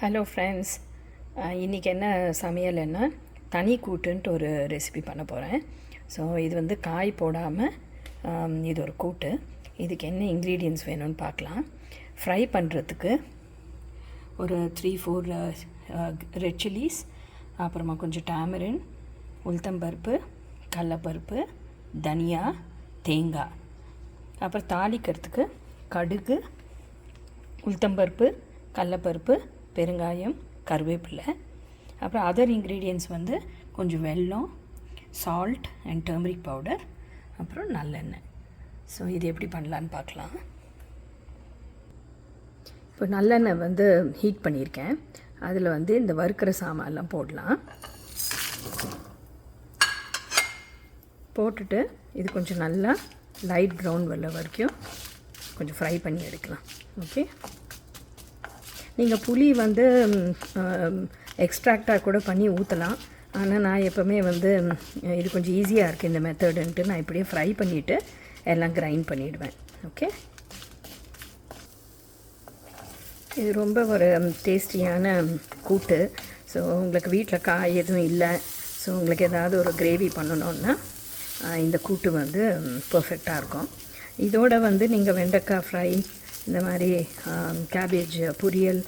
Hello friends, இன்றைக்கி என்ன சமையல்னா தனி கூட்டுன்ட்டு ஒரு ரெசிபி பண்ண போகிறேன். ஸோ இது வந்து காய் போடாமல் இது ஒரு கூட்டு. இதுக்கு என்ன இன்க்ரீடியன்ட்ஸ் வேணும்னு பார்க்கலாம். ஃப்ரை பண்ணுறதுக்கு ஒரு 3-4 ரெட் சில்லிஸ், அப்புறமா கொஞ்சம் டாமரின், உளுத்தம்பருப்பு, கடலப்பருப்பு, தனியா, தேங்காய், அப்புறம் தாளிக்கிறதுக்கு கடுகு, உளுத்தம்பருப்பு, கடலப்பருப்பு, பெருங்காயம், கருவேப்பிலை, அப்புறம் அதர் இன்க்ரீடியன்ட்ஸ் வந்து கொஞ்சம் வெல்லம், சால்ட் அண்ட் டர்மரிக் பவுடர், அப்புறம் நல்லெண்ணெய். ஸோ இது எப்படி பண்ணலான்னு பார்க்கலாம். இப்போ நல்லெண்ணெய் வந்து ஹீட் பண்ணியிருக்கேன். அதில் வந்து இந்த வறுக்கிற சாமான்லாம் போடலாம். போட்டுட்டு இது கொஞ்சம் நல்லா லைட் ப்ரௌன் வர வரைக்கும் கொஞ்சம் ஃப்ரை பண்ணி எடுக்கலாம். ஓகே, நீங்கள் புளி வந்து எக்ஸ்ட்ராக்டாக கூட பண்ணி ஊற்றலாம். ஆனால் நான் எப்போவுமே வந்து இது கொஞ்சம் ஈஸியாக இருக்குது இந்த மெத்தடுன்ட்டு நான் இப்படியே ஃப்ரை பண்ணிவிட்டு எல்லாம் கிரைண்ட் பண்ணிவிடுவேன். ஓகே, இது ரொம்ப ஒரு டேஸ்டியான கூட்டு. ஸோ உங்களுக்கு வீட்டில் காய் எதுவும் இல்லை, ஸோ உங்களுக்கு ஏதாவது ஒரு கிரேவி பண்ணணுன்னா இந்த கூட்டு வந்து பர்ஃபெக்டாக இருக்கும். இதோட வந்து நீங்கள் வெண்டைக்காய் ஃப்ரை, இந்த மாதிரி கேபேஜ் பொரியல்,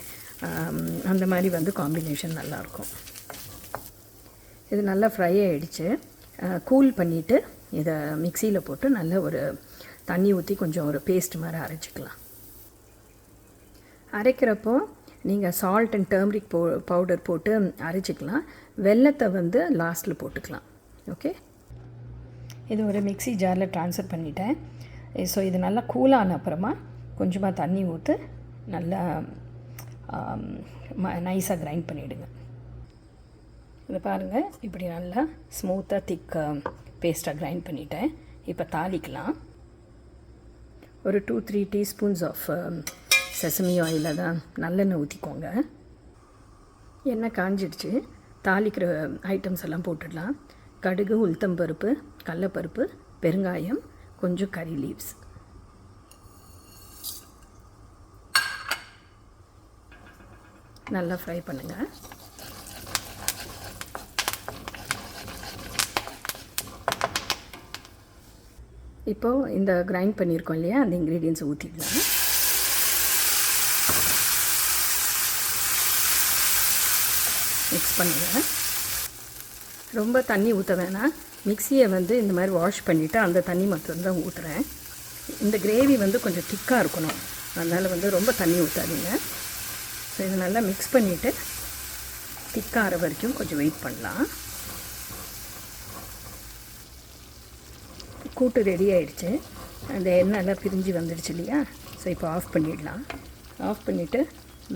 அந்த மாதிரி வந்து காம்பினேஷன் நல்லாயிருக்கும். இது நல்லா ஃப்ரை ஆகிடுச்சு. கூல் பண்ணிவிட்டு இதை மிக்சியில் போட்டு நல்ல ஒரு தண்ணி ஊற்றி கொஞ்சம் ஒரு பேஸ்ட் மாதிரி அரைச்சிக்கலாம். அரைக்கிறப்போ நீங்கள் சால்ட் அண்ட் டர்மரிக் பவுடர் போட்டு அரைச்சிக்கலாம். வெல்லத்தை வந்து லாஸ்ட்டில் போட்டுக்கலாம். ஓகே, இது ஒரு மிக்சி ஜாரில் ட்ரான்ஸ்ஃபர் பண்ணிட்டேன். ஸோ இது நல்லா கூலான அப்புறமா கொஞ்சமாக தண்ணி ஊற்றி நல்லா நைஸாக கிரைண்ட் பண்ணிவிடுங்க. இதை பாருங்கள், இப்படி நல்லா ஸ்மூத்தாக திக் பேஸ்ட்டாக கிரைண்ட் பண்ணிட்டேன். இப்போ தாளிக்கலாம். ஒரு 2-3 டீஸ்பூன்ஸ் ஆஃப் செசமி ஆயிலில் தான் நல்லெண்ணெய் ஊற்றிக்கோங்க. எண்ணெய் காஞ்சிடுச்சு. தாளிக்கிற ஐட்டம்ஸ் எல்லாம் போட்டுடலாம். கடுகு, உளுத்தம்பருப்பு, கடலப்பருப்பு, பெருங்காயம், கொஞ்சம் கறி லீவ்ஸ். நல்லா ஃப்ரை பண்ணுங்கள். இப்போது இந்த கிரைண்ட் பண்ணியிருக்கோம் இல்லையா, அந்த இன்க்ரீடியன்ஸை ஊற்றிடலாம். மிக்ஸ் பண்ணுங்கள். ரொம்ப தண்ணி ஊற்ற வேணாம். மிக்சியை வந்து இந்த மாதிரி வாஷ் பண்ணிவிட்டு அந்த தண்ணி மட்டும் தான் ஊற்றுறேன். இந்த கிரேவி வந்து கொஞ்சம் திக்காக இருக்கணும், அதனால் வந்து ரொம்ப தண்ணி ஊற்றாதீங்க. ஸோ இது நல்லா மிக்ஸ் பண்ணிவிட்டு திக்காகிற வரைக்கும் கொஞ்சம் வெயிட் பண்ணலாம். கூட்டு ரெடி ஆகிடுச்சு. அந்த எண்ணெயெல்லாம் பிரிஞ்சு வந்துடுச்சு இல்லையா. ஸோ இப்போ ஆஃப் பண்ணிடலாம். ஆஃப் பண்ணிவிட்டு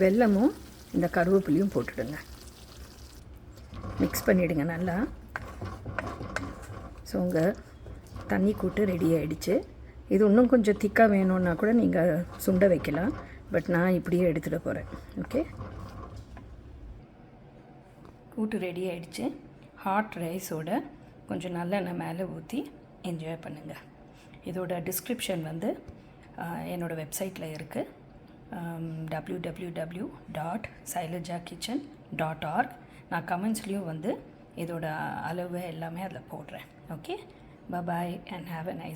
வெல்லமும் இந்த கருவேப்பிலையும் போட்டுடுங்க. மிக்ஸ் பண்ணிவிடுங்க நல்லா. ஸோ உங்கள் தண்ணி கூட்டு ரெடி ஆகிடுச்சு. இது இன்னும் கொஞ்சம் திக்காக வேணும்னா கூட நீங்கள் சுண்ட வைக்கலாம். பட் நான் இப்படியே எடுத்துகிட்டு போகிறேன். ஓகே, கூட்டு ரெடி ஆகிடுச்சு. ஹாட் ரைஸோட கொஞ்சம் நல்லெண்ணெய் மேலே ஊற்றி என்ஜாய் பண்ணுங்கள். இதோட டிஸ்கிரிப்ஷன் வந்து என்னோடய வெப்சைட்டில் இருக்குது. www.sailajakitchen.org. நான் கமெண்ட்ஸ்லேயும் வந்து இதோட அளவு எல்லாமே அதில் போடுறேன். Okay, bye and have a nice